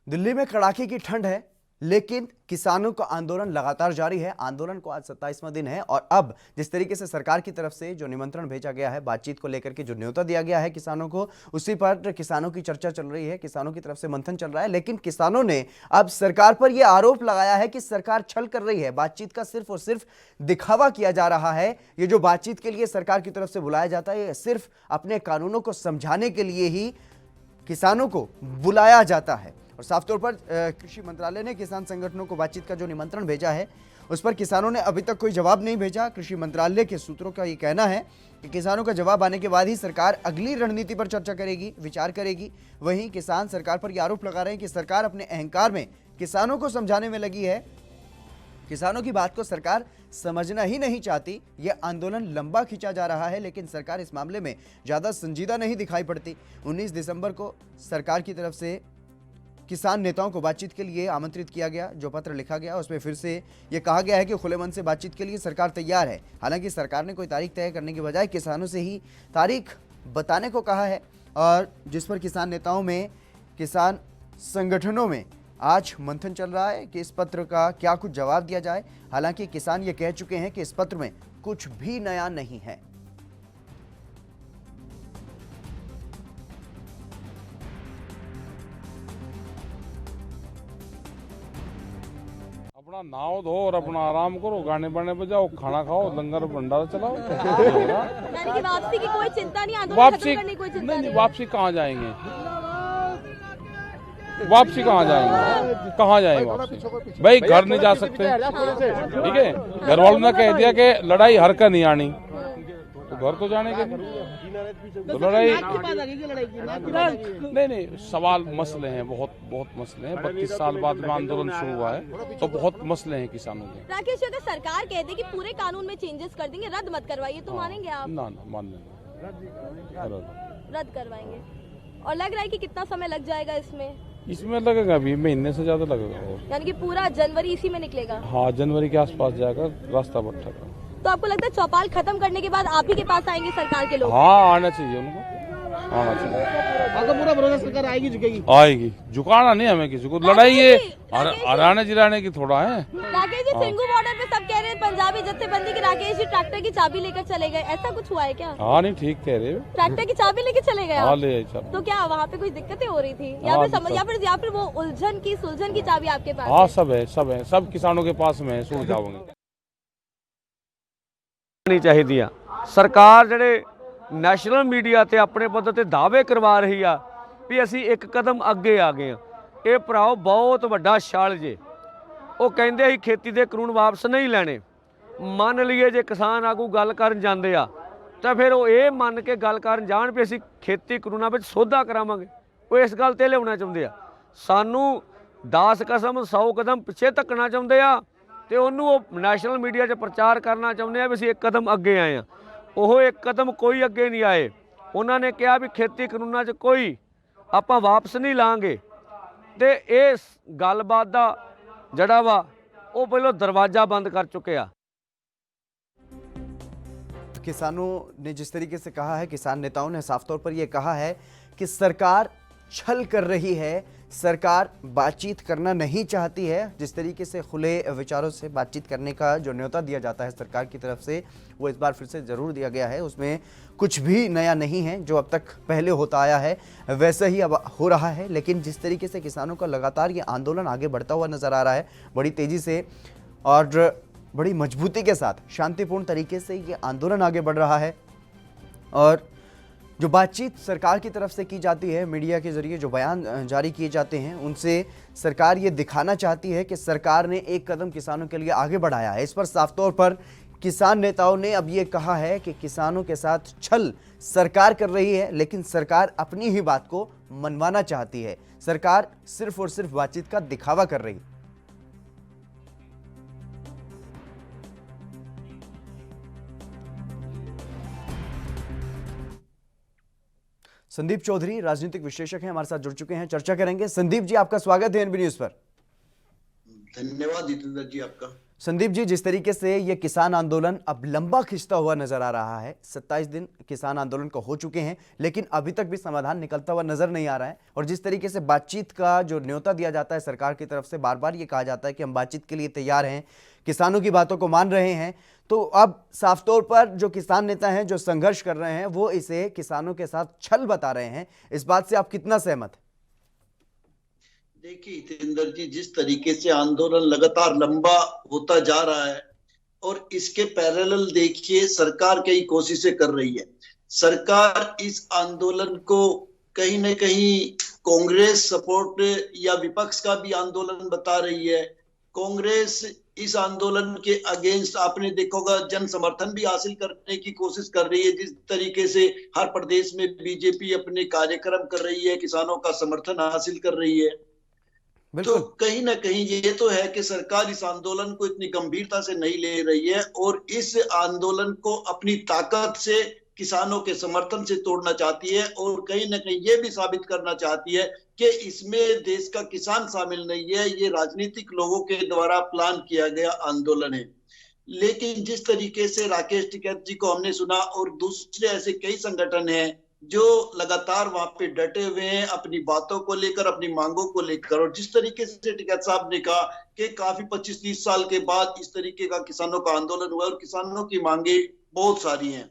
दिल्ली में कड़ाके की ठंड है, लेकिन किसानों का आंदोलन लगातार जारी है। आंदोलन को आज 27वां दिन है और अब जिस तरीके से सरकार की तरफ से जो निमंत्रण भेजा गया है, बातचीत को लेकर के जो न्योता दिया गया है किसानों को, उसी पर किसानों की चर्चा चल रही है, किसानों की तरफ से मंथन चल रहा है। लेकिन किसानों ने अब सरकार पर यह आरोप लगाया है कि सरकार छल कर रही है, बातचीत का सिर्फ और सिर्फ दिखावा किया जा रहा है। ये जो बातचीत के लिए सरकार की तरफ से बुलाया जाता है, ये सिर्फ अपने कानूनों को समझाने के लिए ही किसानों को बुलाया जाता है। और साफ तौर पर कृषि मंत्रालय ने किसान संगठनों को बातचीत का जो निमंत्रण भेजा है, उस पर किसानों ने अभी तक कोई जवाब नहीं भेजा। कृषि मंत्रालय के सूत्रों का ये कहना है कि किसानों का जवाब आने के बाद ही सरकार अगली रणनीति पर चर्चा करेगी, विचार करेगी। वहीं किसान सरकार पर यह आरोप लगा रहे हैं कि सरकार अपने अहंकार में किसानों को समझाने में लगी है। किसानों की बात को सरकार समझना ही नहीं चाहती। यह आंदोलन लंबा खींचा जा रहा है, लेकिन सरकार इस मामले में ज़्यादा संजीदा नहीं दिखाई पड़ती। 19 दिसंबर को सरकार की तरफ से किसान नेताओं को बातचीत के लिए आमंत्रित किया गया। जो पत्र लिखा गया उसमें फिर से ये कहा गया है कि खुले मन से बातचीत के लिए सरकार तैयार है। हालांकि सरकार ने कोई तारीख तय करने के बजाय किसानों से ही तारीख बताने को कहा है, और जिस पर किसान नेताओं में, किसान संगठनों में आज मंथन चल रहा है कि इस पत्र का क्या कुछ जवाब दिया जाए। हालांकि किसान ये कह चुके हैं कि इस पत्र में कुछ भी नया नहीं है। अपना नहाओ धो और अपना आराम करो, गाने बाने बजाओ, खाना खाओ, लंगर भंडारा चलाओ। यानी कि वापसी की कोई चिंता नहीं, आंदोलन वापसी खत्म करने की कोई चिंता नहीं, वापसी कहाँ जाएंगे? वापसी कहाँ जाएंगे? कहाँ जाएंगे वापसी? भाई घर नहीं जा सकते, ठीक है। घर वालों ने कह दिया कि लड़ाई हर का नहीं आनी, तो घर तो जाने के तो लड़ाई नहीं, सवाल मसले हैं, बहुत मसले हैं। 32 साल बाद में आंदोलन शुरू हुआ है, तो बहुत मसले हैं किसानों के। राकेश जी, अगर सरकार कहते कि पूरे कानून में चेंजेस कर देंगे, रद्द मत करवाइए, तो मानेंगे आप? ना मानने रद्द करवाएंगे। और लग रहा है कि कितना समय लग जाएगा इसमें लगेगा, अभी महीने से ज्यादा लगेगा। यानी कि पूरा जनवरी इसी में निकलेगा? हाँ, जनवरी के आसपास जाएगा रास्ता भट्टा का। तो आपको लगता है चौपाल खत्म करने के बाद आप ही के पास आएंगे सरकार के लोग? हाँ, आना चाहिए उनको, आना चाहिए। आपका पूरा भरोसा सरकार आएगी, झुकेगी? आएगी, झुकाना नहीं हमें किसी को। लड़ाई ये हराने जिराने की थोड़ा है। राकेश जी, सिंघू बॉर्डर पे सब कह रहे हैं पंजाबी जत्थेबंदी के राकेश जी ट्रैक्टर की चाबी लेकर चले गए, ऐसा कुछ हुआ है क्या? हाँ, नहीं, ठीक कह रहे हो। ट्रैक्टर की चाबी लेके चले गए? हाँ, ले आई चाबी। तो क्या वहाँ पे कुछ दिक्कतें हो रही थी, या फिर समझ, या फिर वो सुलझन की चाबी आपके पास? हाँ, सब है, सब किसानों के पास में सुलझ जाओगे। नहीं चाहिए। सरकार ਜਿਹੜੇ ਨੈਸ਼ਨਲ ਮੀਡੀਆ ਤੇ ਆਪਣੇ ਪੱਧਰ ਤੇ ਦਾਅਵੇ ਕਰਵਾ ਰਹੀ ਆ ਵੀ ਅਸੀਂ ਇੱਕ ਕਦਮ ਅੱਗੇ ਆ ਗਏ ਆ, ਇਹ ਭਰਾਓ ਬਹੁਤ ਵੱਡਾ ਛਾਲ ਜੇ। ਉਹ ਕਹਿੰਦੇ ਅਸੀਂ ਖੇਤੀ ਦੇ ਕਾਨੂੰਨ ਵਾਪਸ ਨਹੀਂ ਲੈਣੇ। ਮੰਨ ਲਈਏ ਜੇ ਕਿਸਾਨ ਆਗੂ ਗੱਲ ਕਰਨ ਜਾਂਦੇ ਆ ਤਾਂ ਫਿਰ ਉਹ ਇਹ ਮੰਨ ਕੇ ਗੱਲ ਕਰਨ ਜਾਣ ਵੀ ਅਸੀਂ ਖੇਤੀ ਕਾਨੂੰਨਾਂ ਵਿੱਚ ਸੋਧਾ ਕਰਾਵਾਂਗੇ। ਉਹ ਇਸ ਗੱਲ ਤੇ ਲਿਆਉਣਾ ਚਾਹੁੰਦੇ ਆ, ਸਾਨੂੰ 10 ਕਦਮ 100 ਕਦਮ ਪਿੱਛੇ ਧੱਕਣਾ ਚਾਹੁੰਦੇ ਆ, ਤੇ ਉਹਨੂੰ ਉਹ ਨੈਸ਼ਨਲ ਮੀਡੀਆ 'ਚ ਪ੍ਰਚਾਰ ਕਰਨਾ ਚਾਹੁੰਦੇ ਆ ਵੀ ਅਸੀਂ ਇੱਕ ਕਦਮ ਅੱਗੇ ਆਏ ਆ। ਉਹ ਇੱਕ ਕਦਮ ਕੋਈ ਅੱਗੇ ਨਹੀਂ ਆਏ। ਉਹਨਾਂ ਨੇ ਕਿਹਾ ਵੀ ਖੇਤੀ ਕਾਨੂੰਨਾਂ 'ਚ ਕੋਈ ਆਪਾਂ ਵਾਪਸ ਨਹੀਂ ਲਾਂਗੇ, ਤੇ ਇਸ ਗੱਲਬਾਤ ਦਾ ਜਿਹੜਾ ਵਾ ਉਹ ਪਹਿਲਾਂ ਦਰਵਾਜ਼ਾ ਬੰਦ ਕਰ ਚੁੱਕੇ ਆ। किसानों ने जिस तरीके से कहा है, किसान नेताओं ने साफ तौर पर यह कहा है कि सरकार छल कर रही है, सरकार बातचीत करना नहीं चाहती है। जिस तरीके से खुले विचारों से बातचीत करने का जो न्योता दिया जाता है सरकार की तरफ से, वो इस बार फिर से ज़रूर दिया गया है। उसमें कुछ भी नया नहीं है, जो अब तक पहले होता आया है वैसा ही अब हो रहा है। लेकिन जिस तरीके से किसानों का लगातार ये आंदोलन आगे बढ़ता हुआ नज़र आ रहा है, बड़ी तेज़ी से और बड़ी मजबूती के साथ, शांतिपूर्ण तरीके से ये आंदोलन आगे बढ़ रहा है। और जो बातचीत सरकार की तरफ से की जाती है, मीडिया के जरिए जो बयान जारी किए जाते हैं, उनसे सरकार ये दिखाना चाहती है कि सरकार ने एक कदम किसानों के लिए आगे बढ़ाया है। इस पर साफ तौर पर किसान नेताओं ने अब ये कहा है कि किसानों के साथ छल सरकार कर रही है, लेकिन सरकार अपनी ही बात को मनवाना चाहती है। सरकार सिर्फ और सिर्फ बातचीत का दिखावा कर रही है। संदीप चौधरी राजनीतिक विश्लेषक हैं, हमारे साथ जुड़ चुके हैं, चर्चा करेंगे। संदीप जी, आपका स्वागत है एनबी न्यूज पर। धन्यवाद जितेंद्र जी आपका। संदीप जी, जिस तरीके से ये किसान आंदोलन अब लंबा खिंचता हुआ नजर आ रहा है, 27 दिन किसान आंदोलन को हो चुके हैं, लेकिन अभी तक भी समाधान निकलता हुआ नजर नहीं आ रहा है। और जिस तरीके से बातचीत का जो न्योता दिया जाता है सरकार की तरफ से, बार बार ये कहा जाता है कि हम बातचीत के लिए तैयार हैं, किसानों की बातों को मान रहे हैं, तो अब साफ तौर पर जो किसान नेता हैं, जो संघर्ष कर रहे हैं, वो इसे किसानों के साथ छल बता रहे हैं। इस बात से आप कितना सहमत हैं? देखिए हितेंद्र जी, जिस तरीके से आंदोलन लगातार लंबा होता जा रहा है और इसके पैरेलल देखिए सरकार कई कोशिशें कर रही है। सरकार इस आंदोलन को कहीं न कहीं कांग्रेस सपोर्ट या विपक्ष का भी आंदोलन बता रही है। कांग्रेस इस आंदोलन के अगेंस्ट आपने देखा होगा जन समर्थन भी हासिल करने की कोशिश कर रही है। जिस तरीके से हर प्रदेश में बीजेपी अपने कार्यक्रम कर रही है, किसानों का समर्थन हासिल कर रही है, तो कहीं ना कहीं ये तो है कि सरकार इस आंदोलन को इतनी गंभीरता से नहीं ले रही है और इस आंदोलन को अपनी ताकत से किसानों के समर्थन से तोड़ना चाहती है और कहीं ना कहीं ये भी साबित करना चाहती है कि इसमें देश का किसान शामिल नहीं है, ये राजनीतिक लोगों के द्वारा प्लान किया गया आंदोलन है। लेकिन जिस तरीके से राकेश टिकैत जी को हमने सुना और दूसरे ऐसे कई संगठन हैं जो लगातार वहां पे डटे हुए हैं अपनी बातों को लेकर, अपनी मांगों को लेकर, और जिस तरीके से टिकैत साहब ने कहा कि काफी 25-30 साल के बाद इस तरीके का किसानों का आंदोलन हुआ और किसानों की मांगे बहुत सारी हैं,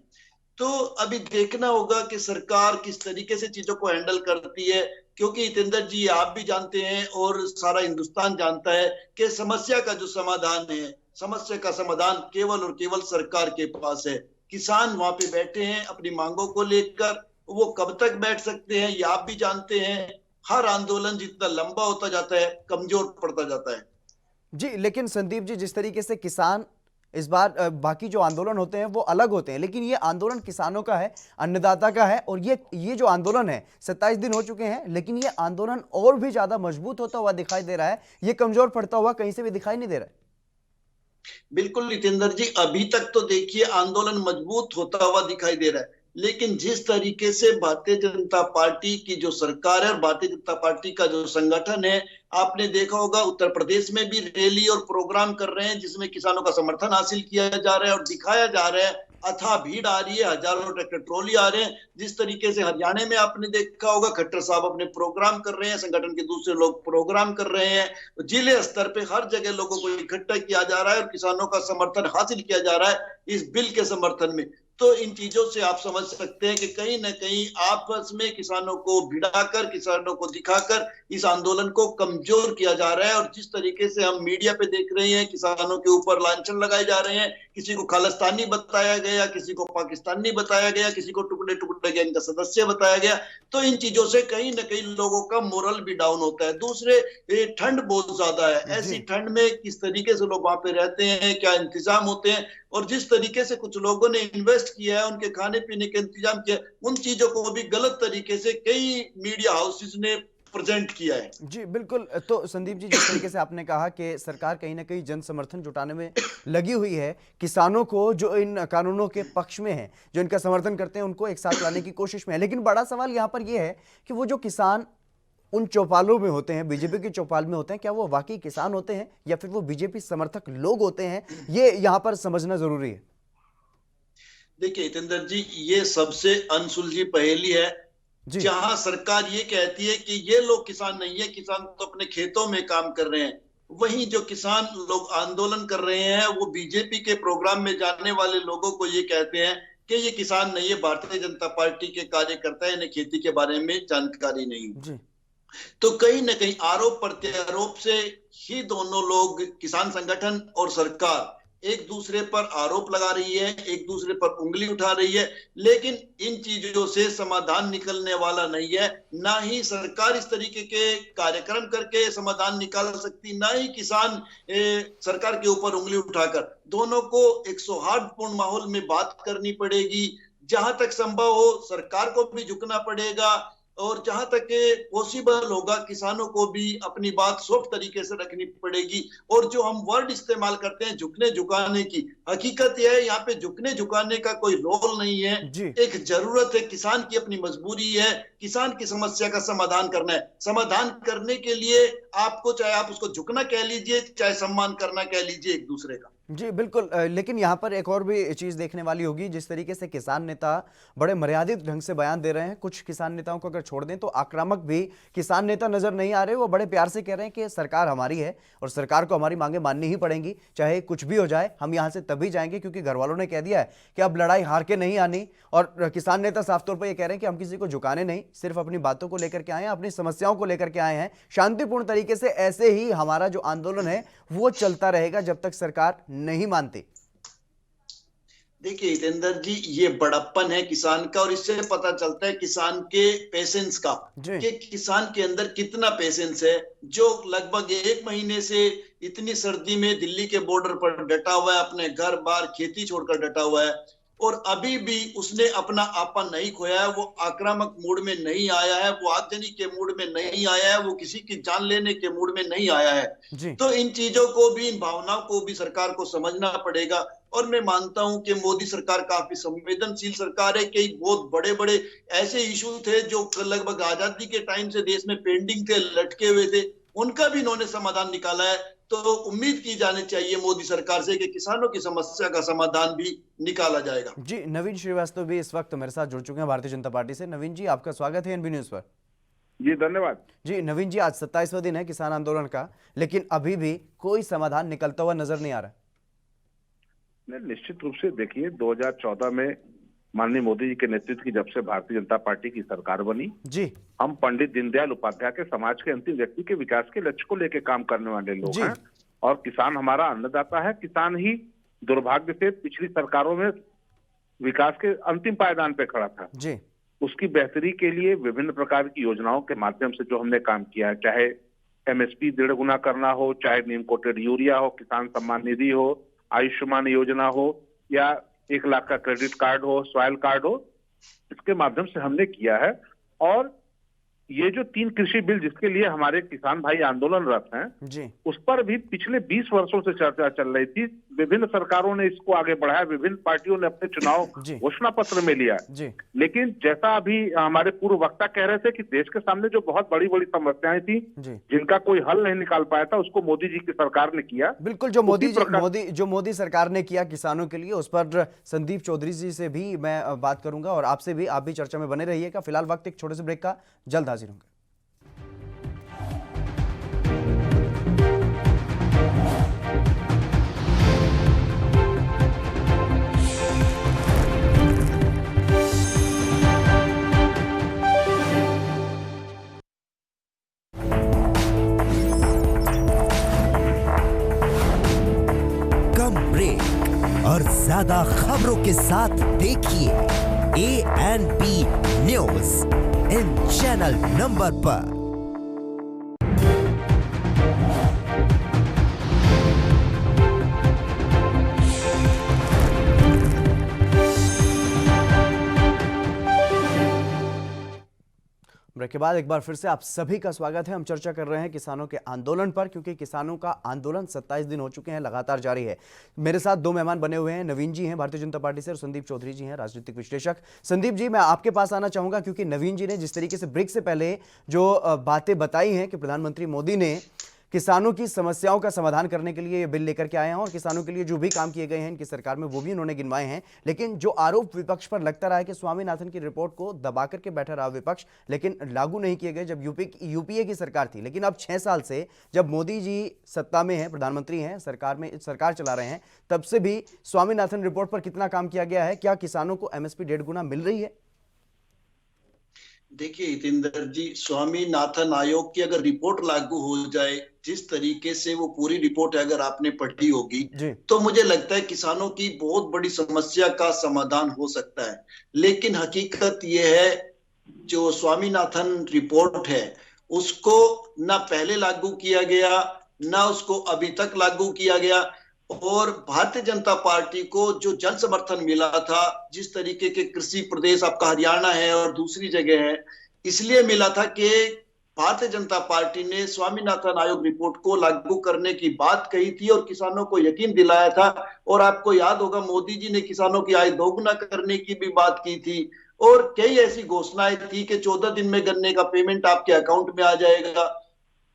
तो अभी देखना होगा कि सरकार किस तरीके से चीजों को हैंडल करती है। क्योंकि हितेंद्र जी आप भी जानते हैं और सारा हिंदुस्तान जानता है कि समस्या का जो समाधान है, समस्या का समाधान केवल और केवल सरकार के पास है। किसान वहां पे बैठे हैं अपनी मांगों को लेकर, वो कब तक बैठ सकते हैं ये आप भी जानते हैं। हर आंदोलन जितना लंबा होता जाता है कमजोर पड़ता जाता है। जी, लेकिन संदीप जी, जिस तरीके से किसान इस बार बाकी जो आंदोलन होते हैं वो अलग होते हैं, लेकिन ये आंदोलन किसानों का है, अन्नदाता का है, और ये जो आंदोलन है 27 दिन हो चुके हैं, लेकिन ये आंदोलन और भी ज्यादा मजबूत होता हुआ दिखाई दे रहा है, ये कमजोर पड़ता हुआ कहीं से भी दिखाई नहीं दे रहा है। बिल्कुल हितेंद्र जी, अभी तक तो देखिए आंदोलन मजबूत होता हुआ दिखाई दे रहा है, लेकिन जिस तरीके से भारतीय जनता पार्टी की जो सरकार है और भारतीय जनता पार्टी का जो संगठन है, आपने देखा होगा उत्तर प्रदेश में भी रैली और प्रोग्राम कर रहे हैं जिसमें किसानों का समर्थन हासिल किया जा रहा है और दिखाया जा रहा है। अथाह भीड़ आ रही है, हजारों ट्रैक्टर ट्रॉली आ रहे हैं। जिस तरीके से हरियाणा में आपने देखा होगा खट्टर साहब अपने प्रोग्राम कर रहे हैं, संगठन के दूसरे लोग प्रोग्राम कर रहे हैं, जिले स्तर पे हर जगह लोगों को इकट्ठा किया जा रहा है और किसानों का समर्थन हासिल किया जा रहा है इस बिल के समर्थन में। तो इन चीजों से आप समझ सकते हैं कि कहीं ना कहीं आपस में किसानों को भिड़ाकर, किसानों को दिखाकर इस आंदोलन को कमजोर किया जा रहा है। और जिस तरीके से हम मीडिया पे देख रहे हैं किसानों के ऊपर लांछन लगाए जा रहे हैं, किसी को खालिस्तानी बताया गया, किसी को पाकिस्तानी बताया गया, किसी को टुकड़े टुकड़े गैंग का सदस्य बताया गया, तो इन चीजों से कहीं ना कहीं लोगों का मोरल भी डाउन होता है। दूसरे ठंड बहुत ज्यादा है, ऐसी ठंड में किस तरीके से लोग वहां पे रहते हैं, क्या इंतजाम होते हैं, और जिस तरीके से कुछ लोगों ने इन्वेस्ट किया है, उनके खाने पीने के इंतजाम किया, उन चीजों को भी गलत तरीके से कई मीडिया हाउसेस ने प्रेजेंट किया है। जी बिल्कुल। तो संदीप जी, जिस तरीके से आपने कहा कि सरकार कहीं ना कहीं जन समर्थन जुटाने में लगी हुई है, किसानों को जो इन कानूनों के पक्ष में हैं, जो इनका समर्थन करते हैं, उनको एक साथ लाने की कोशिश में है, लेकिन बड़ा सवाल यहाँ पर यह है कि वो जो किसान उन चौपालों में होते हैं, बीजेपी के चौपाल में होते हैं, क्या वो वाकई किसान होते हैं या फिर वो बीजेपी समर्थक लोग होते हैं, ये यहाँ पर समझना जरूरी है। देखिए हितेंद्र जी, ये सबसे अनसुलझी पहेली है। जहां सरकार ये कहती है कि ये लोग किसान नहीं है, किसान तो अपने खेतों में काम कर रहे हैं, वहीं जो किसान लोग आंदोलन कर रहे हैं वो बीजेपी के प्रोग्राम में जाने वाले लोगों को ये कहते हैं कि ये किसान नहीं है, भारतीय जनता पार्टी के कार्यकर्ता है, इन्हें खेती के बारे में जानकारी नहीं। तो कहीं ना कहीं आरोप प्रत्यारोप से ही दोनों लोग, किसान संगठन और सरकार, एक दूसरे पर आरोप लगा रही है, एक दूसरे पर उंगली उठा रही है, लेकिन इन चीजों से समाधान निकलने वाला नहीं है। ना ही सरकार इस तरीके के कार्यक्रम करके समाधान निकाल सकती, ना ही किसान सरकार के ऊपर उंगली उठाकर। दोनों को एक सौहार्दपूर्ण माहौल में बात करनी पड़ेगी, जहां तक संभव हो सरकार को भी झुकना पड़ेगा और जहां तक पॉसिबल होगा किसानों को भी अपनी बात सॉफ्ट तरीके से रखनी पड़ेगी। और जो हम वर्ड इस्तेमाल करते हैं झुकने झुकाने की, हकीकत यह है यहाँ पे झुकने झुकाने का कोई रोल नहीं है। एक जरूरत है, किसान की अपनी मजबूरी है, किसान की समस्या का समाधान करना है। समाधान करने के लिए आपको, चाहे आप उसको झुकना कह लीजिए, चाहे सम्मान करना कह लीजिए एक दूसरे का। जी बिल्कुल, लेकिन यहाँ पर एक और भी चीज़ देखने वाली होगी। जिस तरीके से किसान नेता बड़े मर्यादित ढंग से बयान दे रहे हैं, कुछ किसान नेताओं को अगर छोड़ दें तो आक्रामक भी किसान नेता नजर नहीं आ रहे। वो बड़े प्यार से कह रहे हैं कि सरकार हमारी है और सरकार को हमारी मांगे माननी ही पड़ेंगी, चाहे कुछ भी हो जाए। हम यहाँ से तभी जाएंगे क्योंकि घर वालों ने कह दिया है कि अब लड़ाई हार के नहीं आनी। और किसान नेता साफ तौर पर ये कह रहे हैं कि हम किसी को झुकाने नहीं, सिर्फ अपनी बातों को लेकर के आए हैं, अपनी समस्याओं को लेकर के आए हैं शांतिपूर्ण तरीके से। ऐसे ही हमारा जो आंदोलन है वो चलता रहेगा जब तक सरकार नहीं मानती। देखिए हितेंद्र जी, ये बड़प्पन है किसान का, और इससे पता चलता है किसान के पेशेंस का कि किसान के अंदर कितना पेशेंस है, जो लगभग 1 महीने से इतनी सर्दी में दिल्ली के बॉर्डर पर डटा हुआ है, अपने घर बार खेती छोड़कर डटा हुआ है, और अभी भी उसने अपना आपा नहीं खोया है। वो आक्रामक मूड में नहीं आया है, वो आगजनी के मूड में नहीं आया है, वो किसी की जान लेने के मूड में नहीं आया है। तो इन चीजों को भी, इन भावनाओं को भी सरकार को समझना पड़ेगा। और मैं मानता हूं कि मोदी सरकार काफी संवेदनशील सरकार है। कई बहुत बड़े बड़े ऐसे इशू थे जो लगभग आजादी के टाइम से देश में पेंडिंग थे, लटके हुए थे, उनका भी इन्होंने समाधान निकाला है। तो उम्मीद की जानी चाहिए मोदी सरकार से कि किसानों की समस्या का समाधान भी निकाला जाएगा। जी, नवीन श्रीवास्तव भी इस वक्त मेरे साथ जुड़ चुके हैं भारतीय जनता पार्टी से। नवीन जी, आपका स्वागत है एनबी न्यूज पर। जी धन्यवाद। जी नवीन जी, आज 27वां दिन है किसान आंदोलन का, लेकिन अभी भी कोई समाधान निकलता हुआ नजर नहीं आ रहा। निश्चित रूप से देखिए, 2014 में माननीय मोदी जी के नेतृत्व की जब से भारतीय जनता पार्टी की सरकार बनी जी, हम पंडित दीनदयाल उपाध्याय के समाज के अंतिम व्यक्ति के विकास के लक्ष्य को लेकर काम करने वाले लोग हैं, और किसान हमारा अन्नदाता है। किसान ही दुर्भाग्य से पिछली सरकारों में विकास के अंतिम पायदान पे खड़ा था जी। उसकी बेहतरी के लिए विभिन्न प्रकार की योजनाओं के माध्यम से जो हमने काम किया है, चाहे एमएसपी 1.5 गुना करना हो, चाहे नीम कोटेड यूरिया हो, किसान सम्मान निधि हो, आयुष्मान योजना हो, या 1 लाख का क्रेडिट कार्ड हो, सॉइल कार्ड हो, इसके माध्यम से हमने किया है। और ये जो 3 कृषि बिल जिसके लिए हमारे किसान भाई आंदोलनरत हैं जी, उस पर भी पिछले 20 वर्षों से चर्चा चल रही थी। विभिन्न सरकारों ने इसको आगे बढ़ाया, विभिन्न पार्टियों ने अपने चुनाव घोषणा पत्र में लिया जी। लेकिन जैसा अभी हमारे पूर्व वक्ता कह रहे थे कि देश के सामने जो बहुत बड़ी बड़ी समस्याएं थी जिनका कोई हल नहीं निकाल पाया था, उसको मोदी जी की सरकार ने किया। बिल्कुल, जो मोदी सरकार ने किया किसानों के लिए, उस पर संदीप चौधरी जी से भी मैं बात करूंगा और आपसे भी, आप भी चर्चा में बने रहिएगा। फिलहाल वक्त एक छोटे से ब्रेक का, जल्द हाजिर होंगे। कम ब्रेक और ज्यादा खबरों के साथ देखिए ANP news in channel number पर। ब्रेक के बाद एक बार फिर से आप सभी का स्वागत है। हम चर्चा कर रहे हैं किसानों के आंदोलन पर, क्योंकि किसानों का आंदोलन 27 दिन हो चुके हैं, लगातार जारी है। मेरे साथ 2 मेहमान बने हुए हैं। नवीन जी हैं भारतीय जनता पार्टी से और संदीप चौधरी जी हैं राजनीतिक विश्लेषक। संदीप जी, मैं आपके पास आना चाहूंगा, क्योंकि नवीन जी ने जिस तरीके से ब्रेक से पहले जो बातें बताई हैं कि प्रधानमंत्री मोदी ने किसानों की समस्याओं का समाधान करने के लिए ये बिल लेकर के आए हैं और किसानों के लिए जो भी काम किए गए हैं इनकी सरकार में वो भी उन्होंने गिनवाए हैं। लेकिन जो आरोप विपक्ष पर लगता रहा है कि स्वामीनाथन की रिपोर्ट को दबा करके बैठा रहा विपक्ष, लेकिन लागू नहीं किए गए जब यूपीए की सरकार थी। लेकिन अब 6 साल से जब मोदी जी सत्ता में हैं, प्रधानमंत्री हैं, सरकार चला रहे हैं, तब से भी स्वामीनाथन रिपोर्ट पर कितना काम किया गया है? क्या किसानों को एमएसपी 1.5 गुना मिल रही है? देखिए हितेंद्र जी, स्वामीनाथन आयोग की अगर रिपोर्ट लागू हो जाए, जिस तरीके से वो पूरी रिपोर्ट अगर आपने पढ़ी होगी, तो मुझे लगता है किसानों की बहुत बड़ी समस्या का समाधान हो सकता है। लेकिन हकीकत ये है, जो स्वामीनाथन रिपोर्ट है उसको ना पहले लागू किया गया, ना उसको अभी तक लागू किया गया। और भारतीय जनता पार्टी को जो जन समर्थन मिला था, जिस तरीके के कृषि प्रदेश आपका हरियाणा है और दूसरी जगह है, इसलिए मिला था कि भारतीय जनता पार्टी ने स्वामीनाथन आयोग रिपोर्ट को लागू करने की बात कही थी और किसानों को यकीन दिलाया था। और आपको याद होगा, मोदी जी ने किसानों की आय 2 गुना करने की भी बात की थी और कई ऐसी घोषणाएं थी कि 14 दिन में गन्ने का पेमेंट आपके अकाउंट में आ जाएगा।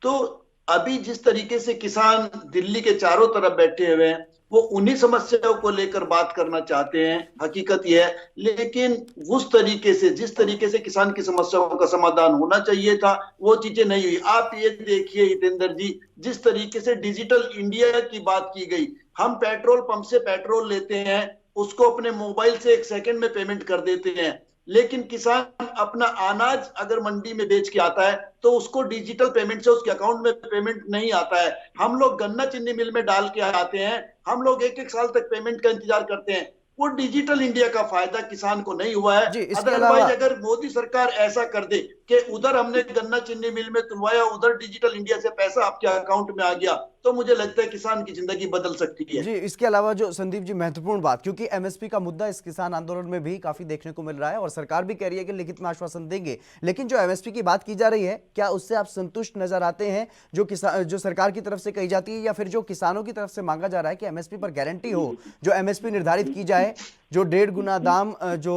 तो अभी जिस तरीके से किसान दिल्ली के चारों तरफ बैठे हुए हैं, वो उन्हीं समस्याओं को लेकर बात करना चाहते हैं, हकीकत यह है। लेकिन उस तरीके से, जिस तरीके से किसान की समस्याओं का समाधान होना चाहिए था, वो चीजें नहीं हुई। आप ये देखिए हितेंद्र जी, जिस तरीके से डिजिटल इंडिया की बात की गई, हम पेट्रोल पंप से पेट्रोल लेते हैं, उसको अपने मोबाइल से 1 सेकंड में पेमेंट कर देते हैं, लेकिन किसान अपना अनाज अगर मंडी में बेच के आता है तो उसको डिजिटल पेमेंट से उसके अकाउंट में पेमेंट नहीं आता है। हम लोग गन्ना चीनी मिल में डाल के आते हैं, हम लोग 1-1 साल तक पेमेंट का इंतजार करते हैं। वो डिजिटल इंडिया का फायदा किसान को नहीं हुआ है। अदरवाइज अगर मोदी सरकार ऐसा कर दे कि उधर हमने गन्ना चीनी मिल में तुलवाया, उधर डिजिटल इंडिया से पैसा आपके अकाउंट में आ गया, तो मुझे लगता है किसान की जिंदगी बदल सकती है। जी, इसके अलावा जो संदीप जी महत्वपूर्ण बात, क्योंकि एमएसपी का मुद्दा इस किसान आंदोलन में भी काफी देखने को मिल रहा है और सरकार भी कह रही है कि लिखित में आश्वासन देंगे, लेकिन जो एमएसपी की बात की जा रही है, क्या उससे आप संतुष्ट नजर आते हैं जो सरकार की तरफ से कही जाती है, या फिर जो किसानों की तरफ से मांगा जा रहा है कि एमएसपी पर गारंटी हो, जो एमएसपी निर्धारित की जाए, जो 1.5 गुना दाम जो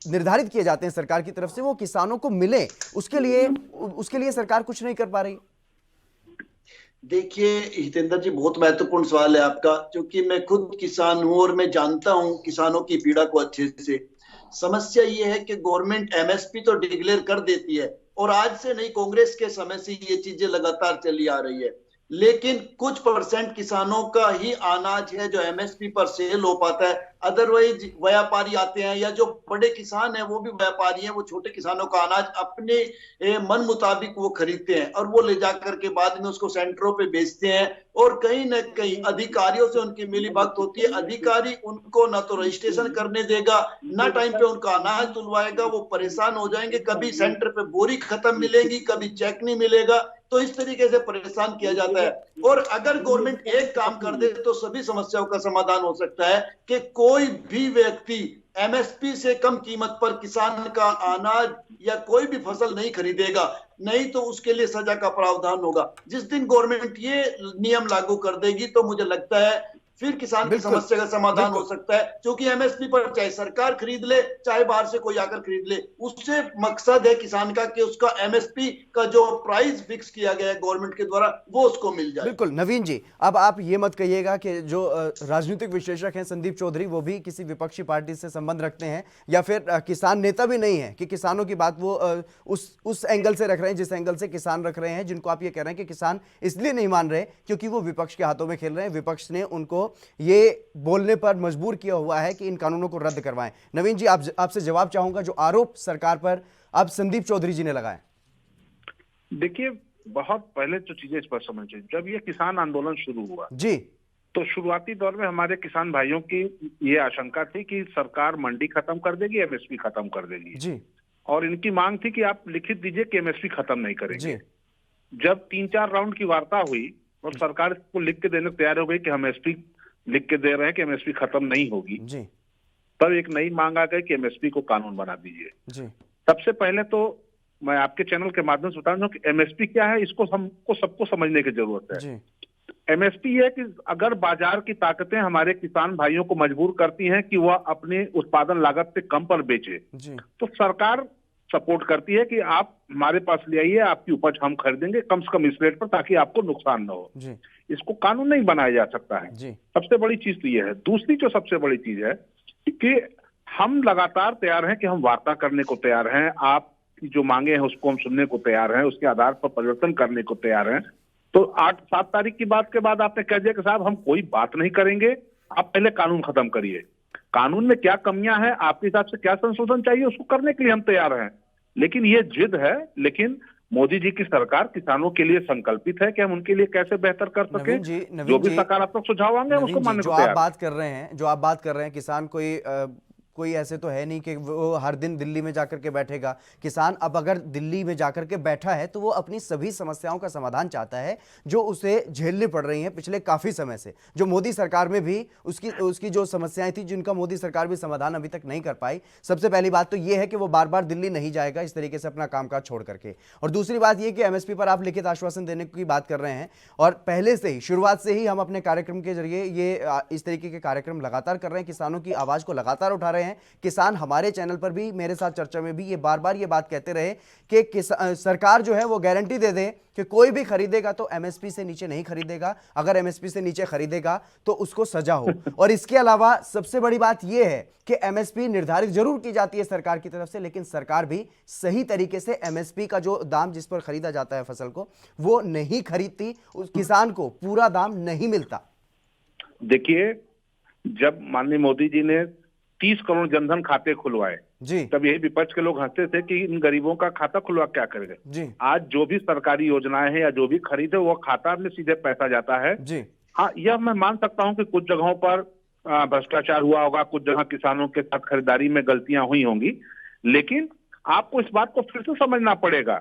निर्धारित किए जाते हैं सरकार की तरफ से, वो किसानों को मिले, उसके लिए सरकार कुछ नहीं कर पा रही? देखिए हितेंद्र जी, बहुत महत्वपूर्ण सवाल है आपका, क्योंकि मैं खुद किसान हूं और मैं जानता हूं किसानों की पीड़ा को अच्छे से। समस्या ये है कि गवर्नमेंट एमएसपी तो डिक्लेयर कर देती है, और आज से नहीं, कांग्रेस के समय से ये चीजें लगातार चली आ रही है, लेकिन कुछ परसेंट किसानों का ही अनाज है जो एमएसपी पर सेल हो पाता है। अदरवाइज व्यापारी आते हैं, या जो बड़े किसान हैं वो भी व्यापारी हैं, वो छोटे किसानों का अनाज अपने मन मुताबिक वो खरीदते हैं और वो ले जाकर के बाद में उसको सेंटरों पे बेचते हैं, और कहीं ना कहीं अधिकारियों से उनकी मिलीभगत होती है। अधिकारी उनको ना तो रजिस्ट्रेशन करने देगा, ना टाइम पे उनका अनाज तुलवाएगा, वो परेशान हो जाएंगे। कभी सेंटर पे बोरी खत्म मिलेगी, कभी चेक नहीं मिलेगा, तो इस तरीके से परेशान किया जाता है। और अगर गवर्नमेंट एक काम कर दे तो सभी समस्याओं का समाधान हो सकता है कि कोई भी व्यक्ति एमएसपी से कम कीमत पर किसान का अनाज या कोई भी फसल नहीं खरीदेगा, नहीं तो उसके लिए सजा का प्रावधान होगा। जिस दिन गवर्नमेंट ये नियम लागू कर देगी तो मुझे लगता है फिर किसान की समस्या का समाधान हो सकता है, क्योंकि एमएसपी पर चाहे सरकार खरीद ले, चाहे बाहर से कोई आकर खरीद ले, उससे मकसद है किसान का कि उसका एमएसपी का जो प्राइस फिक्स किया गया है गवर्नमेंट के द्वारा, वो उसको मिल जाए। बिल्कुल। नवीन जी, अब आप ये मत कहिएगा कि जो राजनीतिक विश्लेषक हैं संदीप चौधरी, वो भी किसी विपक्षी पार्टी से संबंध रखते हैं, या फिर किसान नेता भी नहीं है कि किसानों की बात वो उस एंगल से रख रहे हैं जिस एंगल से किसान रख रहे हैं, जिनको आप ये कह रहे हैं कि किसान इसलिए नहीं मान रहे क्योंकि वो विपक्ष के हाथों में खेल रहे हैं, विपक्ष ने उनको ये बोलने पर मजबूर किया हुआ है कि इन कानूनों को रद्द करवाएं। नवीन जी, आपसे जवाब चाहूंगा जो आरोप सरकार पर अब संदीप चौधरी जी ने लगाए। देखिए, बहुत पहले तो चीजें स्पष्ट समझ चाहिए। जब ये किसान आंदोलन शुरू हुआ जी, तो शुरुआती दौर में हमारे किसान भाइयों की ये आशंका थी कि सरकार मंडी खत्म कर देगी, एमएसपी खत्म कर देगी जी, और इनकी मांग थी कि आप लिखित दीजिए कि एमएसपी खत्म नहीं करेंगे। जी। जब 3-4 राउंड की वार्ता हुई और सरकार को लिख के देने तैयार हो गई कि हम एमएसपी लिख के दे रहे हैं कि एमएसपी खत्म नहीं होगी, जी, तब एक नई मांग आ गई कि एमएसपी को कानून बना दीजिए। जी। सबसे पहले तो मैं आपके चैनल के माध्यम से बता दूं कि एमएसपी क्या है, इसको हमको सबको समझने की जरूरत है। जी, एमएसपी ये है कि अगर बाजार की ताकतें हमारे किसान भाइयों को मजबूर करती हैं कि वह अपने उत्पादन लागत से कम पर बेचे, जी, तो सरकार सपोर्ट करती है कि आप हमारे पास ले आइए, आपकी उपज हम खरीदेंगे कम से कम इस रेट पर, ताकि आपको नुकसान न हो। जी, इसको कानून नहीं बनाया जा सकता है। जी। सबसे बड़ी चीज तो ये है। दूसरी जो सबसे बड़ी चीज है कि हम लगातार तैयार हैं कि हम वार्ता करने को तैयार हैं, आपकी जो मांगे हैं उसको हम सुनने को तैयार हैं, उसके आधार पर परिवर्तन करने को तैयार हैं। तो 8-7 तारीख की बात के बाद आपने कह दिया कि साहब हम कोई बात नहीं करेंगे, आप पहले कानून खत्म करिए। कानून में क्या कमियां हैं, आपके हिसाब से क्या संशोधन चाहिए, उसको करने के लिए हम तैयार हैं। लेकिन ये जिद है, लेकिन मोदी जी की सरकार किसानों के लिए संकल्पित है कि हम उनके लिए कैसे बेहतर कर सके। जो भी सकारात्मक सुझाव आएंगे उसको मानने को तैयार। जो आप बात कर रहे हैं किसान कोई ऐसे तो है नहीं कि वो हर दिन दिल्ली में जाकर के बैठेगा। किसान अब अगर दिल्ली में जाकर के बैठा है तो वो अपनी सभी समस्याओं का समाधान चाहता है जो उसे झेलनी पड़ रही हैं पिछले काफ़ी समय से, जो मोदी सरकार में भी उसकी जो समस्याएं थी जिनका मोदी सरकार भी समाधान अभी तक नहीं कर पाई। सबसे पहली बात तो ये है कि वो बार बार दिल्ली नहीं जाएगा इस तरीके से अपना कामकाज छोड़ करके, और दूसरी बात ये कि एमएसपी पर आप लिखित आश्वासन देने की बात कर रहे हैं, और पहले से ही शुरुआत से ही हम अपने कार्यक्रम के जरिए ये इस तरीके के कार्यक्रम लगातार कर रहे हैं, किसानों की आवाज़ को लगातार उठा रहे हैं हैं। किसान हमारे चैनल पर भी, मेरे साथ चर्चा में भी ये बार बार ये बात कहते रहे कि सरकार जो है वो गारंटी दे दे कि कोई भी खरीदेगा तो एमएसपी से नीचे नहीं खरीदेगा, अगर एमएसपी से नीचे खरीदेगा तो उसको सजा हो। और इसके अलावा सबसे बड़ी बात यह है कि एमएसपी निर्धारित जरूर की जाती है सरकार की तरफ से, लेकिन सरकार भी सही तरीके से एमएसपी का जो दाम जिस पर खरीदा जाता है फसल को वो नहीं खरीदती, उस किसान को पूरा दाम नहीं मिलता। देखिए, जब माननीय मोदी जी ने 30 करोड़ जनधन खाते खुलवाए जी, तब यही विपक्ष के लोग हंसते थे कि इन गरीबों का खाता खुलवा क्या करेंगे जी। आज जो भी सरकारी योजनाएं हैं या जो भी खरीद है वो खाता में सीधे पैसा जाता है जी। हाँ, यह मैं मान सकता हूं कि कुछ जगहों पर भ्रष्टाचार हुआ होगा, कुछ जगह किसानों के साथ खरीदारी में गलतियां हुई होंगी, लेकिन आपको इस बात को फिर से समझना पड़ेगा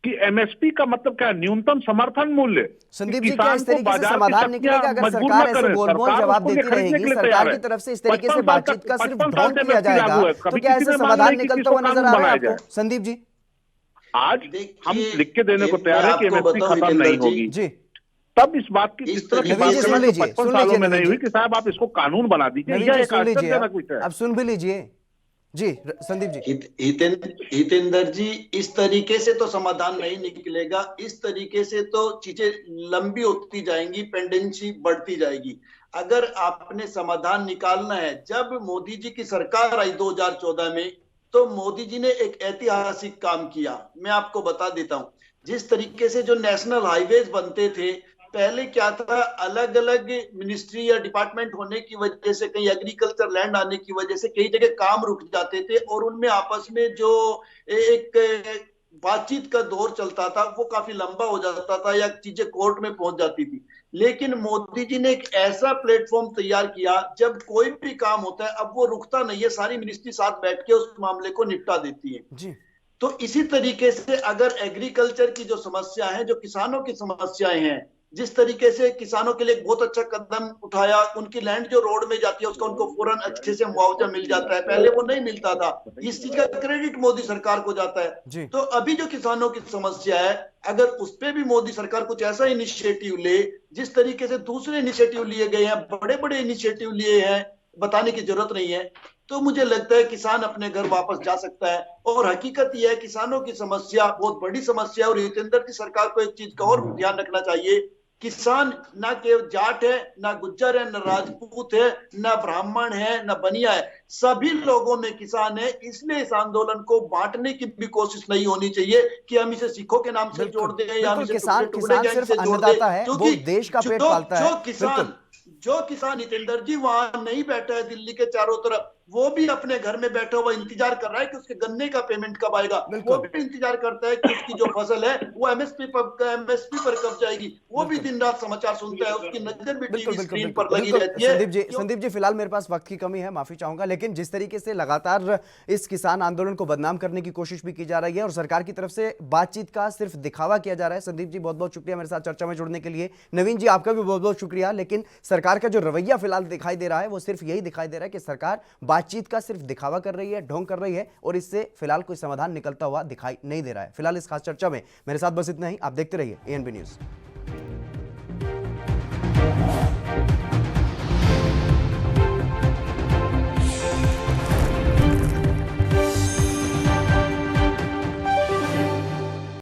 कि एमएसपी का मतलब क्या, न्यूनतम समर्थन मूल्य। संदीप जी, क्या इस तरीके से समाधान निकलेगा अगर सरकार ऐसे गोलमोल जवाब देती रहेगी, सरकार की तरफ से इस तरीके से बातचीत का सिर्फ ढोंग किया जाएगा, तो क्या ऐसे समाधान निकलता हुआ नजर आ रहा है आपको संदीप जी? आज हम लिख के देने को तैयार है कि एमएसपी खत्म नहीं होगी जी, तब इस बात की जिस तरह की बात करना 55 सालों में नहीं हुई कि साहब आप इसको कानून बना दीजिए, यह एक आश्चर्यजनक विषय है। अब सुन भी लीजिए जी संदीप जी। हितेंद्र जी, इस तरीके से तो समाधान नहीं निकलेगा, इस तरीके से तो चीजें लंबी होती जाएंगी, पेंडेंसी बढ़ती जाएगी। अगर आपने समाधान निकालना है, जब मोदी जी की सरकार आई 2014 में, तो मोदी जी ने एक ऐतिहासिक काम किया। मैं आपको बता देता हूं, जिस तरीके से जो नेशनल हाईवेज बनते थे, पहले क्या था, अलग अलग मिनिस्ट्री या डिपार्टमेंट होने की वजह से, कहीं एग्रीकल्चर लैंड आने की वजह से कई जगह काम रुक जाते थे और उनमें आपस में जो एक बातचीत का दौर चलता था वो काफी लंबा हो जाता था या चीजें कोर्ट में पहुंच जाती थी। लेकिन मोदी जी ने एक ऐसा प्लेटफॉर्म तैयार किया, जब कोई भी काम होता है अब वो रुकता नहीं है, सारी मिनिस्ट्री साथ बैठ के उस मामले को निपटा देती है जी। तो इसी तरीके से अगर एग्रीकल्चर की जो समस्या है, जो किसानों की समस्याएं हैं, जिस तरीके से किसानों के लिए एक बहुत अच्छा कदम उठाया, उनकी लैंड जो रोड में जाती है उसका उनको फौरन अच्छे से मुआवजा मिल जाता है, पहले वो नहीं मिलता था, इस चीज का क्रेडिट मोदी सरकार को जाता है। तो अभी जो किसानों की समस्या है, अगर उस पे भी मोदी सरकार कुछ ऐसा इनिशिएटिव ले, जिस तरीके से दूसरे इनिशिएटिव लिए गए हैं, बड़े बड़े इनिशिएटिव लिए हैं, बताने की जरूरत नहीं है, तो मुझे लगता है किसान अपने घर वापस जा सकता है। और हकीकत यह है, किसानों की समस्या बहुत बड़ी समस्या है। और हितेंद्र की सरकार को एक चीज का और ध्यान रखना चाहिए, किसान ना केवल जाट है, ना गुज्जर है, ना राजपूत है, ना ब्राह्मण है, ना बनिया है, सभी लोगों में किसान है। इसलिए इस आंदोलन को बांटने की भी कोशिश नहीं होनी चाहिए कि हम इसे सिखों के नाम से जोड़ दें या हम इसे किसान टुकड़े गैंग सिर्फ से जोड़ अन्नदाता है, दें, वो देश का पेट पालता है। जो किसान हितेंद्र जी वहां नहीं बैठा है दिल्ली के चारों तरफ, वो भी अपने घर में बैठा हुआ इंतजार कर रहा है कि उसके गन्ने का पेमेंट कब आएगा, वो भी इंतजार करता है कि उसकी जो फसल है वो एमएसपी पर कब जाएगी, वो भी दिन रात समाचार सुनता है, उसकी नजर भी टीवी स्क्रीन पर लगी रहती है। संदीप जी, फिलहाल मेरे पास वक्त की कमी है, माफी चाहूंगा, लेकिन जिस तरीके से लगातार इस किसान आंदोलन को बदनाम करने की कोशिश भी की जा रही है और सरकार की तरफ से बातचीत का सिर्फ दिखावा किया जा रहा है। संदीप जी, बहुत बहुत शुक्रिया मेरे साथ चर्चा में जुड़ने के लिए। नवीन जी, आपका भी बहुत बहुत शुक्रिया। लेकिन सरकार का जो रवैया फिलहाल दिखाई दे रहा है वो सिर्फ यही दिखाई दे रहा है कि सरकार बातचीत का सिर्फ दिखावा कर रही है, ढोंग कर रही है और इससे फिलहाल कोई समाधान निकलता हुआ दिखाई नहीं दे रहा है। फिलहाल इस खास चर्चा में मेरे साथ बस इतना ही। आप देखते रहिए एएनबी न्यूज़।